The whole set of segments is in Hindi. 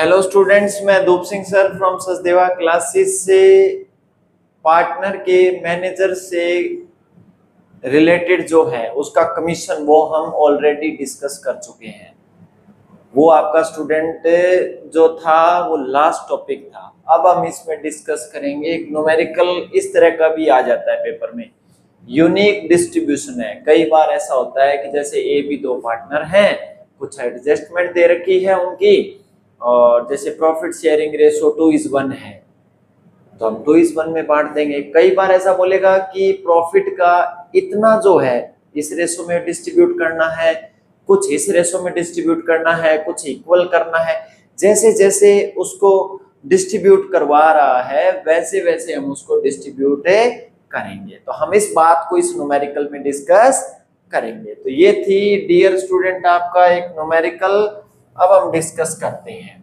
हेलो स्टूडेंट्स, मैं धूप Singh sir from Sachdeva classes से पार्टनर के मैनेजर से रिलेटेड जो है उसका कमीशन वो हम ऑलरेडी डिस्कस कर चुके हैं। वो आपका स्टूडेंट जो था वो लास्ट टॉपिक था। अब हम इसमें डिस्कस करेंगे एक न्यूमेरिकल, इस तरह का भी आ जाता है पेपर में, यूनिक डिस्ट्रीब्यूशन है। कई बार ऐसा होता है कि जैसे ए बी दो पार्टनर हैं, कुछ एडजस्टमेंट दे रखी है उनकी, और जैसे प्रॉफिट शेयरिंग रेशो 2:1 है तो हम 2:1 में बांट देंगे। कई बार ऐसा बोलेगा कि प्रॉफिट का इतना जो है इस रेशो में डिस्ट्रीब्यूट करना है, कुछ इस रेशो में डिस्ट्रीब्यूट करना है, कुछ इक्वल करना है। जैसे जैसे उसको डिस्ट्रीब्यूट करवा रहा है वैसे वैसे हम उसको डिस्ट्रीब्यूट करेंगे। तो हम इस बात को इस न्यूमेरिकल में डिस्कस करेंगे। तो ये थी डियर स्टूडेंट आपका एक न्यूमेरिकल। अब हम डिस्कस करते हैं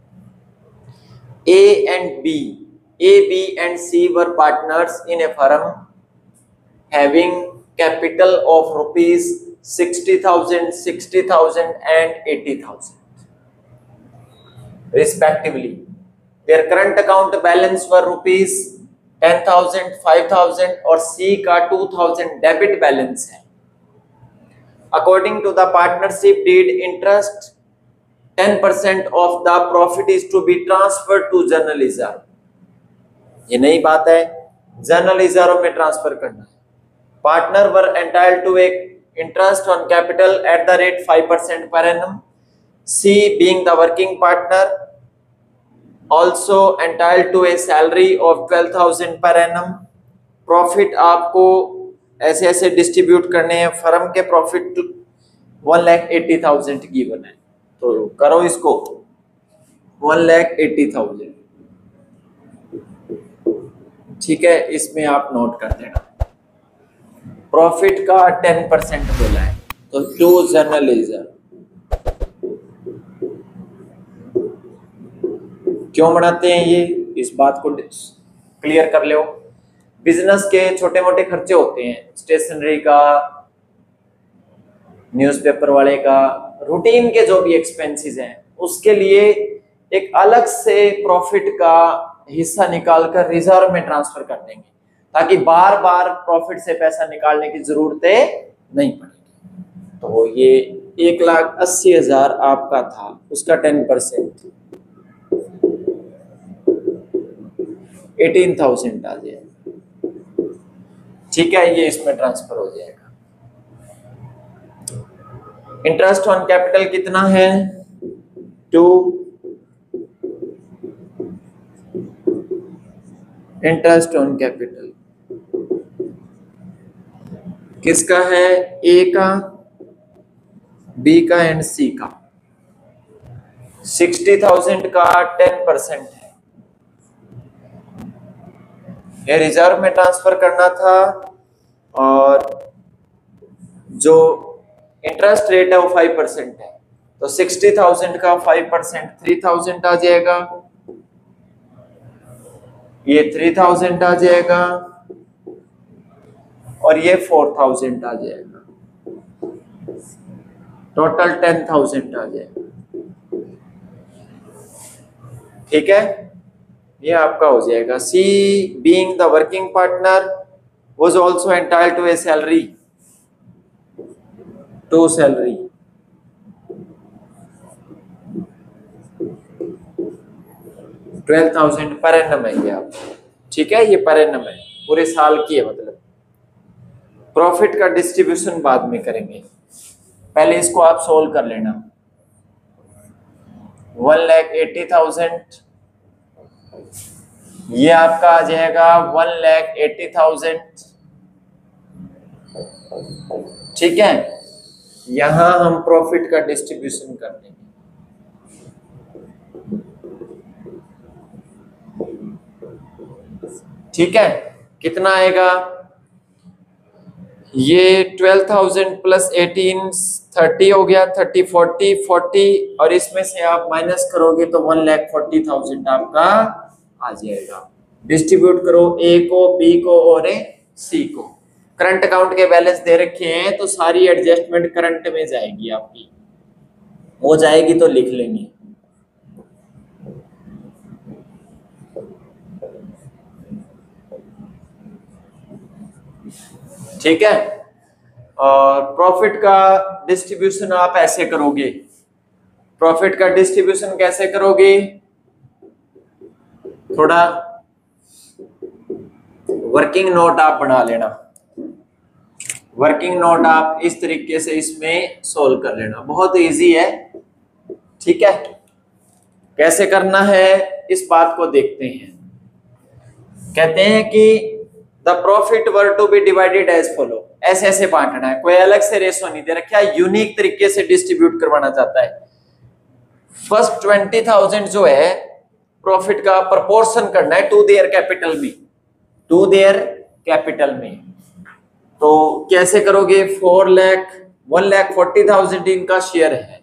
A and B, A, B and C were partners in a firm having capital of rupees 60,000, 60,000 and 80,000 respectively. Their current account balance were rupees 10,000, 5,000 और C का 2,000 डेबिट बैलेंस है। According to the partnership deed, interest 10% of the profit is to be transferred to general reserve। ये नई बात है, जनरल रिजर्व में ट्रांसफर करना है। पार्टनर वर एंटाइल्ड टू एक interest on capital at the rate 5% per annum। She being the working partner also entitled to a salary of 12,000 per annum। Profit आपको ऐसे ऐसे डिस्ट्रीब्यूट करने हैं। फर्म के प्रॉफिट 1,80,000 गिवन है, तो करो इसको 1,80,000। ठीक है, इसमें आप नोट कर देना। प्रॉफिट का 10% बोला है तो टू जनरल रिजर्व। क्यों बनाते हैं ये, इस बात को क्लियर कर लो। बिजनेस के छोटे मोटे खर्चे होते हैं, स्टेशनरी का, न्यूज़पेपर वाले का, रूटीन के जो भी एक्सपेंसेस हैं उसके लिए एक अलग से प्रॉफिट का हिस्सा निकालकर रिजर्व में ट्रांसफर कर देंगे, ताकि बार बार प्रॉफिट से पैसा निकालने की जरूरत नहीं पड़ेगी। तो ये 1,80,000 आपका था, उसका 10% 18,000 आ जाएगा। ठीक है, ये इसमें ट्रांसफर हो जाएगा। इंटरेस्ट ऑन कैपिटल कितना है 2। इंटरेस्ट ऑन कैपिटल किसका है, ए का, बी का एंड सी का। 60,000 का 10% है। ये रिजर्व में ट्रांसफर करना था और जो इंटरेस्ट रेट है वो 5% है, तो 60,000 का 5% 3,000 आ जाएगा। ये 3,000 आ जाएगा और ये 4,000 आ जाएगा। टोटल 10,000 आ जाएगा। ठीक है, ये आपका हो जाएगा। She being the working partner was also entitled to a salary, to salary. $12,000 per annum है ये आप। ठीक है, ये पर एनम है, पूरे साल की है। मतलब प्रॉफिट का डिस्ट्रीब्यूशन बाद में करेंगे, पहले इसको आप सोल्व कर लेना। 1,80,000 ये आपका आ जाएगा 1,80,000। ठीक है, यहां हम प्रॉफिट का डिस्ट्रीब्यूशन कर देंगे। ठीक है, कितना आएगा, ये 12,000 प्लस 18 30 हो गया, 30 40 और इसमें से आप माइनस करोगे तो 1,40,000 आपका आ जाएगा। डिस्ट्रीब्यूट करो ए को, बी को और सी को। करंट अकाउंट के बैलेंस दे रखे हैं तो सारी एडजस्टमेंट करंट में जाएगी, आपकी हो जाएगी तो लिख लेंगे। ठीक है। और प्रॉफिट का डिस्ट्रीब्यूशन आप ऐसे करोगे, प्रॉफिट का डिस्ट्रीब्यूशन कैसे करोगे, थोड़ा वर्किंग नोट आप बना लेना, वर्किंग नोट आप इस तरीके से इसमें सोल्व कर लेना, बहुत इजी है। ठीक है, कैसे करना है इस बात को देखते हैं। कहते हैं कि the profit were to be divided as follow, ऐसे ऐसे बांटना है, कोई अलग से रेशो नहीं दे रखा है, यूनिक तरीके से डिस्ट्रीब्यूट करवाना चाहता है। फर्स्ट 20,000 जो है प्रॉफिट का प्रपोर्शन करना है टू देयर कैपिटल में, टू देयर कैपिटल में। तो कैसे करोगे, 1,40,000 इनका शेयर है,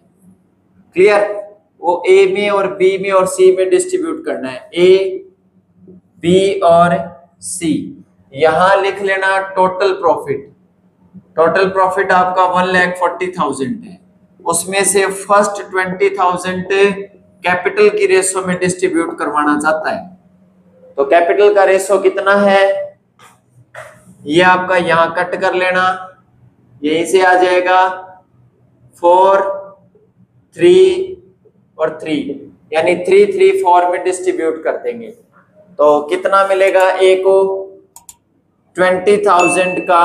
क्लियर, वो ए में और बी में और सी में डिस्ट्रीब्यूट करना है, ए बी और सी। यहां लिख लेना टोटल प्रॉफिट, टोटल प्रॉफिट आपका 1,40,000 है, उसमें से फर्स्ट 20,000 कैपिटल की रेशो में डिस्ट्रीब्यूट करवाना चाहता है। तो कैपिटल का रेशो कितना है, ये आपका यहां कट कर लेना, यहीं से आ जाएगा 4, 3 और 3, यानी 3, 3, 4 में डिस्ट्रीब्यूट कर देंगे। तो कितना मिलेगा, ए को 20,000 का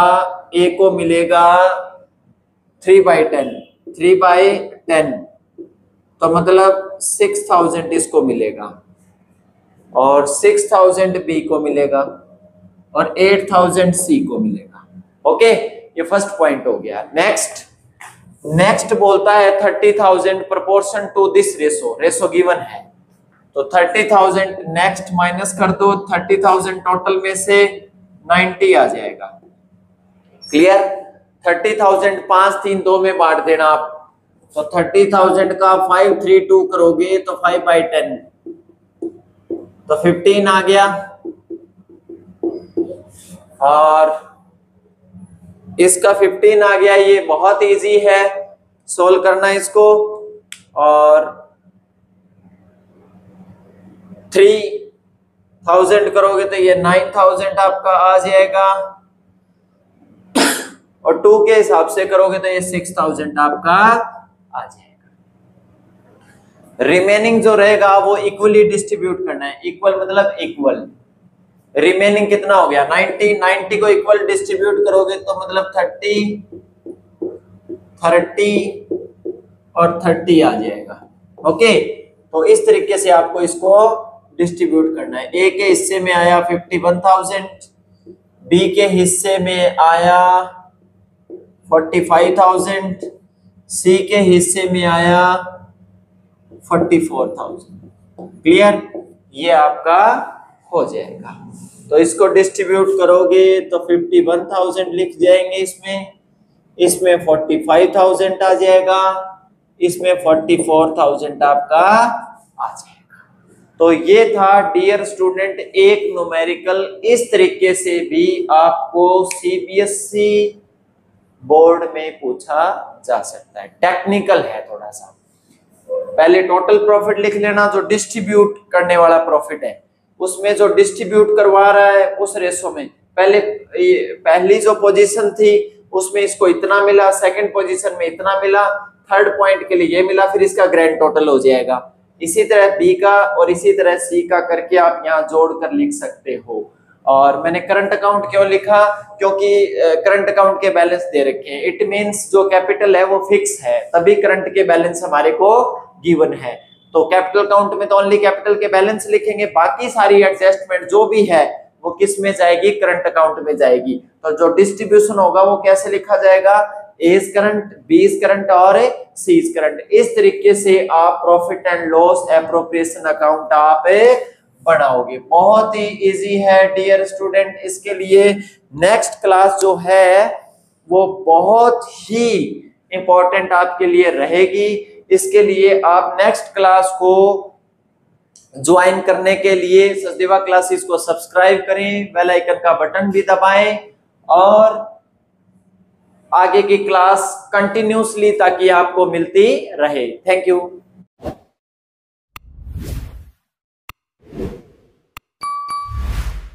ए को मिलेगा 3/10, 3/10, तो मतलब 6,000 इसको मिलेगा और 6,000 बी को मिलेगा और 8,000 सी को मिलेगा। ओके, ये फर्स्ट पॉइंट हो गया। नेक्स्ट बोलता है 30,000 proportion to this ratio, ratio given है तो 30,000 नेक्स्ट माइनस कर दो, 30,000 टोटल में से 90 आ जाएगा, क्लियर। 30,000 5, 3, 2 में बांट देना आप, तो 30,000 का 5, 3, 2 करोगे तो 5/10, तो 15 आ गया। और इसका 15 आ गया, ये बहुत इजी है सोल्व करना इसको। और 3,000 करोगे तो ये 9,000 आपका आ जाएगा और 2 के हिसाब से करोगे तो ये 6,000 आपका आ जाएगा। रिमेनिंग जो रहेगा वो इक्वली डिस्ट्रीब्यूट करना है, इक्वल मतलब इक्वल। रिमेनिंग कितना हो गया, 90 को इक्वल डिस्ट्रीब्यूट करोगे तो मतलब 30 और 30 आ जाएगा। ओके, तो इस तरीके से आपको इसको डिस्ट्रीब्यूट करना है। ए के हिस्से में आया 51,000, बी के हिस्से में आया 45,000, सी के हिस्से में आया 44,000, क्लियर, ये आपका हो जाएगा। तो इसको डिस्ट्रीब्यूट करोगे तो 51,000 लिख जाएंगे इसमें 45,000 आ जाएगा, इसमें 44,000 आपका आ जाएगा। तो ये था डियर स्टूडेंट एक न्यूमेरिकल, इस तरीके से भी आपको सीबीएसई बोर्ड में पूछा जा सकता है, टेक्निकल है थोड़ा सा। पहले टोटल प्रॉफिट लिख लेना, जो डिस्ट्रीब्यूट करने वाला प्रॉफिट है उसमें जो डिस्ट्रीब्यूट करवा रहा है उस रेशो में पहली जो पोजीशन थी उसमें इसको इतना मिला, सेकंड पोजीशन में इतना मिला, थर्ड पॉइंट के लिए ये मिला, फिर इसका ग्रैंड टोटल हो जाएगा। इसी तरह बी का और इसी तरह सी का करके आप यहाँ जोड़ कर लिख सकते हो। और मैंने करंट अकाउंट क्यों लिखा, क्योंकि करंट अकाउंट के बैलेंस दे रखे हैं, इट मींस जो कैपिटल है वो फिक्स है, तभी करंट के बैलेंस हमारे को गिवन है। तो कैपिटल अकाउंट में तो ओनली कैपिटल के बैलेंस लिखेंगे, बाकी सारी एडजस्टमेंट जो भी है वो किस में जाएगी, करंट अकाउंट में जाएगी। तो जो डिस्ट्रीब्यूशन होगा वो कैसे लिखा जाएगा, A is current, B is current और सी इज करंट। इस तरीके से आप profit and loss appropriation account आप बनाओगे। बहुत ही इजी है डियर स्टूडेंट, इसके लिए नेक्स्ट क्लास जो है वो बहुत ही इंपॉर्टेंट आपके लिए रहेगी। इसके लिए आप नेक्स्ट क्लास को ज्वाइन करने के लिए सचदेवा क्लासेस को सब्सक्राइब करें, बेल आइकन का बटन भी दबाएं और आगे की क्लास कंटिन्यूसली ताकि आपको मिलती रहे। Thank you.